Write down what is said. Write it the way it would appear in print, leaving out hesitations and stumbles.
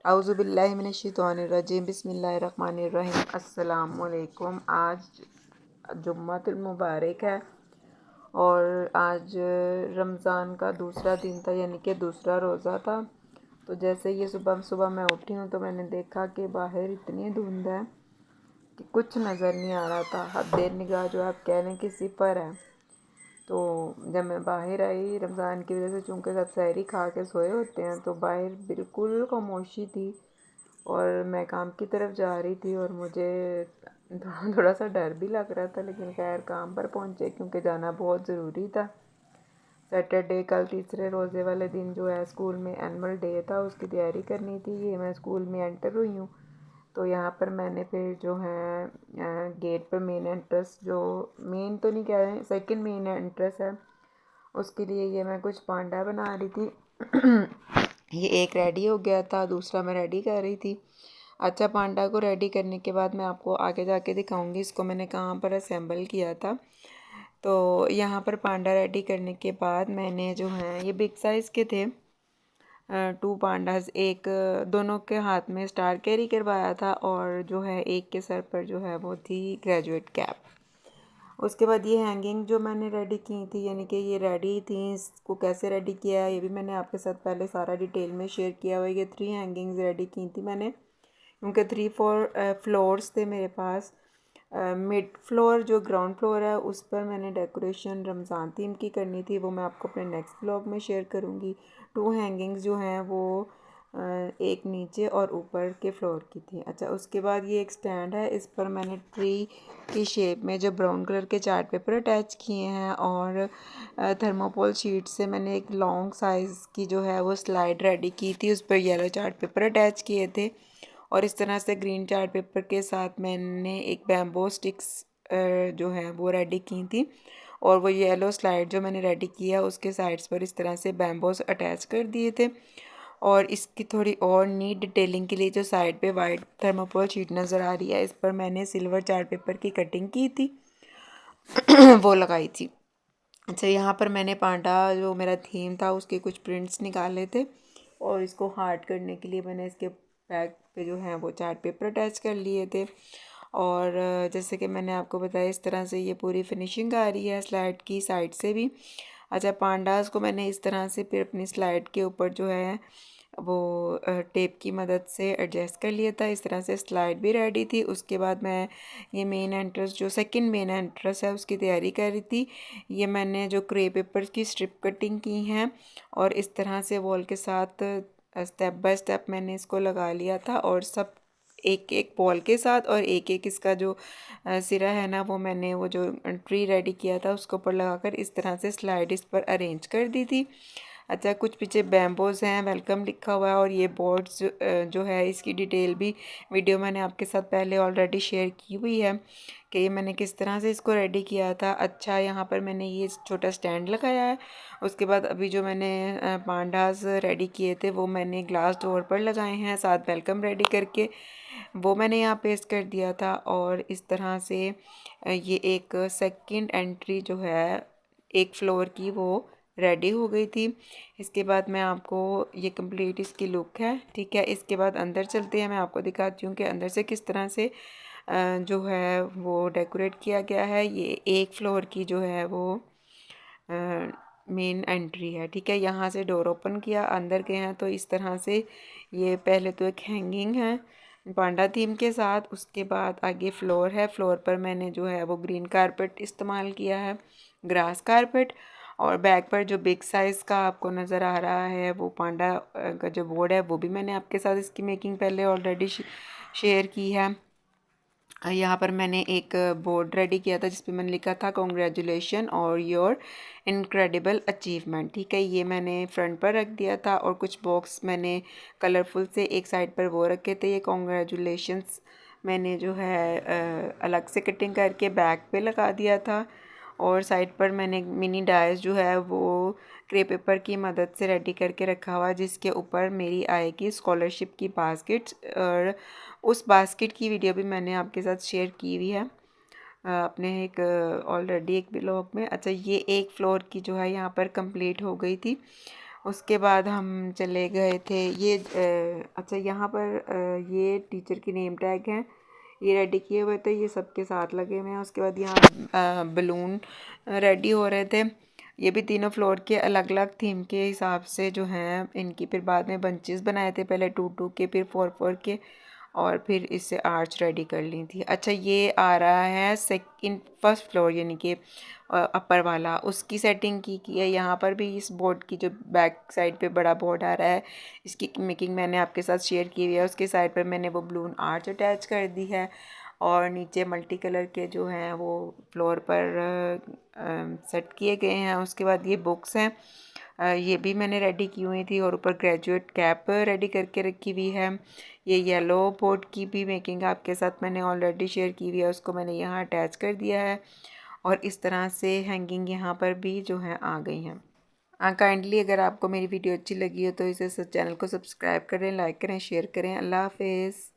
औज़ुबिल्लाहि मिनश्शैतानिर्रजीम बिस्मिल्लाहिर्रहमानिर्रहीम। अस्सलामुअलैकुम। आज जुम्मतुल मुबारक है और आज रमज़ान का दूसरा दिन था, यानी कि दूसरा रोज़ा था। तो जैसे ये सुबह सुबह मैं उठी हूँ तो मैंने देखा कि बाहर इतनी धुंध है कि कुछ नज़र नहीं आ रहा था। हद्दे निगाह जो आप कह लें कि सिफर है। तो जब मैं बाहर आई, रमज़ान की वजह से चूँकि सब सहरी खा के सोए होते हैं, तो बाहर बिल्कुल खामोशी थी और मैं काम की तरफ जा रही थी और मुझे थोड़ा थोड़ा सा डर भी लग रहा था, लेकिन खैर काम पर पहुँचे क्योंकि जाना बहुत ज़रूरी था। सैटरडे कल तीसरे रोज़े वाले दिन जो है स्कूल में एनुअल डे था, उसकी तैयारी करनी थी। ये मैं स्कूल में एंटर हुई हूँ तो यहाँ पर मैंने फिर जो है गेट पर मेन एंट्रेंस, जो मेन तो नहीं कह रहे हैं, सेकंड मेन एंट्रेंस है, उसके लिए ये मैं कुछ पांडा बना रही थी। ये एक रेडी हो गया था, दूसरा मैं रेडी कर रही थी। अच्छा, पांडा को रेडी करने के बाद मैं आपको आगे जाके दिखाऊंगी इसको मैंने कहाँ पर असेंबल किया था। तो यहाँ पर पांडा रेडी करने के बाद मैंने जो है ये बिग साइज़ के थे, टू पांडास, एक दोनों के हाथ में स्टार कैरी करवाया था और जो है एक के सर पर जो है वो थी ग्रेजुएट कैप। उसके बाद ये हैंगिंग जो मैंने रेडी की थी, यानी कि ये रेडी थी, इसको कैसे रेडी किया है ये भी मैंने आपके साथ पहले सारा डिटेल में शेयर किया हुआ है। ये 3 हैंगिंग्स रेडी की थी मैंने, क्योंकि 3-4 फ्लोर्स थे मेरे पास। मिड फ्लोर जो ग्राउंड फ्लोर है उस पर मैंने डेकोरेशन रमज़ान थीम की करनी थी, वो मैं आपको अपने नेक्स्ट ब्लॉग में शेयर करूँगी। 2 हैंगिंग्स जो हैं वो एक नीचे और ऊपर के फ्लोर की थी। अच्छा, उसके बाद ये एक स्टैंड है, इस पर मैंने ट्री की शेप में जो ब्राउन कलर के चार्ट पेपर अटैच किए हैं और थर्मोकोल शीट से मैंने एक लॉन्ग साइज़ की जो है वो स्लाइड रेडी की थी, उस पर येलो चार्ट पेपर अटैच किए थे। और इस तरह से ग्रीन चार्ट पेपर के साथ मैंने एक बैम्बो स्टिक्स जो है वो रेडी की थी और वो येलो स्लाइड जो मैंने रेडी किया उसके साइड्स पर इस तरह से बैम्बोस अटैच कर दिए थे। और इसकी थोड़ी और नीट डिटेलिंग के लिए जो साइड पे वाइट थर्मोकोल शीट नज़र आ रही है, इस पर मैंने सिल्वर चार्ट पेपर की कटिंग की थी वो लगाई थी। अच्छा, यहाँ पर मैंने पांडा जो मेरा थीम था उसके कुछ प्रिंट्स निकाले थे और इसको हार्ड करने के लिए मैंने इसके बैक पे जो है वो चार्ट पेपर अटैच कर लिए थे। और जैसे कि मैंने आपको बताया इस तरह से ये पूरी फिनिशिंग आ रही है स्लाइड की साइड से भी। अच्छा, पांडास को मैंने इस तरह से फिर अपनी स्लाइड के ऊपर जो है वो टेप की मदद से एडजस्ट कर लिया था। इस तरह से स्लाइड भी रेडी थी। उसके बाद मैं ये मेन एंट्रेंस जो सेकंड मेन एंट्रेंस है उसकी तैयारी कर रही थी। ये मैंने जो क्रे पेपर की स्ट्रिप कटिंग की हैं और इस तरह से वॉल के साथ स्टेप बाय स्टेप मैंने इसको लगा लिया था और सब एक एक बॉल के साथ और एक एक इसका जो सिरा है ना वो मैंने वो जो ट्री रेडी किया था उसके ऊपर लगाकर इस तरह से स्लाइड इस पर अरेंज कर दी थी। अच्छा, कुछ पीछे बैम्बोज हैं, वेलकम लिखा हुआ है और ये बोर्ड्स जो है इसकी डिटेल भी वीडियो मैंने आपके साथ पहले ऑलरेडी शेयर की हुई है कि ये मैंने किस तरह से इसको रेडी किया था। अच्छा, यहाँ पर मैंने ये छोटा स्टैंड लगाया है। उसके बाद अभी जो मैंने पांडास रेडी किए थे वो मैंने ग्लास डोर पर लगाए हैं, साथ वेलकम रेडी करके वो मैंने यहाँ पेस्ट कर दिया था। और इस तरह से ये एक सेकंड एंट्री जो है एक फ्लोर की वो रेडी हो गई थी। इसके बाद मैं आपको ये कंप्लीट इसकी लुक है, ठीक है। इसके बाद अंदर चलते हैं, मैं आपको दिखाती हूँ कि अंदर से किस तरह से जो है वो डेकोरेट किया गया है। ये एक फ्लोर की जो है वो मेन एंट्री है, ठीक है। यहाँ से डोर ओपन किया, अंदर गए हैं तो इस तरह से ये पहले तो एक हैंगिंग है पांडा थीम के साथ। उसके बाद आगे फ्लोर है, फ्लोर पर मैंने जो है वो ग्रीन कारपेट इस्तेमाल किया है, ग्रास कारपेट। और बैक पर जो बिग साइज़ का आपको नज़र आ रहा है वो पांडा का जो बोर्ड है वो भी मैंने आपके साथ इसकी मेकिंग पहले ऑलरेडी शेयर की है। यहाँ पर मैंने एक बोर्ड रेडी किया था जिस पे मैंने लिखा था कॉन्ग्रेचुलेशन और योर इनक्रेडिबल अचीवमेंट, ठीक है। ये मैंने फ्रंट पर रख दिया था और कुछ बॉक्स मैंने कलरफुल से एक साइड पर वो रखे थे। ये कॉन्ग्रेचुलेशंस मैंने जो है अलग से कटिंग करके बैक पे लगा दिया था और साइड पर मैंने मिनी डायस जो है वो क्रे पेपर की मदद से रेडी करके रखा हुआ, जिसके ऊपर मेरी आएगी स्कॉलरशिप की बास्केट्स। और उस बास्केट की वीडियो भी मैंने आपके साथ शेयर की हुई है अपने एक ऑलरेडी एक ब्लॉग में। अच्छा, ये एक फ्लोर की जो है यहाँ पर कंप्लीट हो गई थी। उसके बाद हम चले गए थे ये अच्छा यहाँ पर ये टीचर की नेम टैग हैं, ये रेडी किए हुए थे, ये सबके साथ लगे हुए हैं। उसके बाद यहाँ बलून रेडी हो रहे थे। ये भी तीनों फ्लोर के अलग अलग थीम के हिसाब से जो हैं इनकी फिर बाद में बंचेस बनाए थे, पहले 2-2 के, फिर 4-4 के, और फिर इससे आर्च रेडी कर ली थी। अच्छा ये आ रहा है सेकंड फर्स्ट फ्लोर यानी कि अपर वाला, उसकी सेटिंग की है। यहाँ पर भी इस बोर्ड की जो बैक साइड पे बड़ा बोर्ड आ रहा है, इसकी मेकिंग मैंने आपके साथ शेयर की हुई है। उसके साइड पर मैंने वो बलून आर्च अटैच कर दी है, और नीचे मल्टी कलर के जो हैं वो फ्लोर पर सेट किए गए हैं। उसके बाद ये बुक्स हैं, ये भी मैंने रेडी की हुई थी, और ऊपर ग्रेजुएट कैप रेडी करके रखी हुई है। ये येलो बोर्ड की भी मेकिंग आपके साथ मैंने ऑलरेडी शेयर की हुई है, उसको मैंने यहाँ अटैच कर दिया है, और इस तरह से हैंगिंग यहाँ पर भी जो है आ गई हैं। काइंडली अगर आपको मेरी वीडियो अच्छी लगी हो तो इसे चैनल को सब्सक्राइब करें, लाइक करें, शेयर करें। अल्लाह हाफिज़।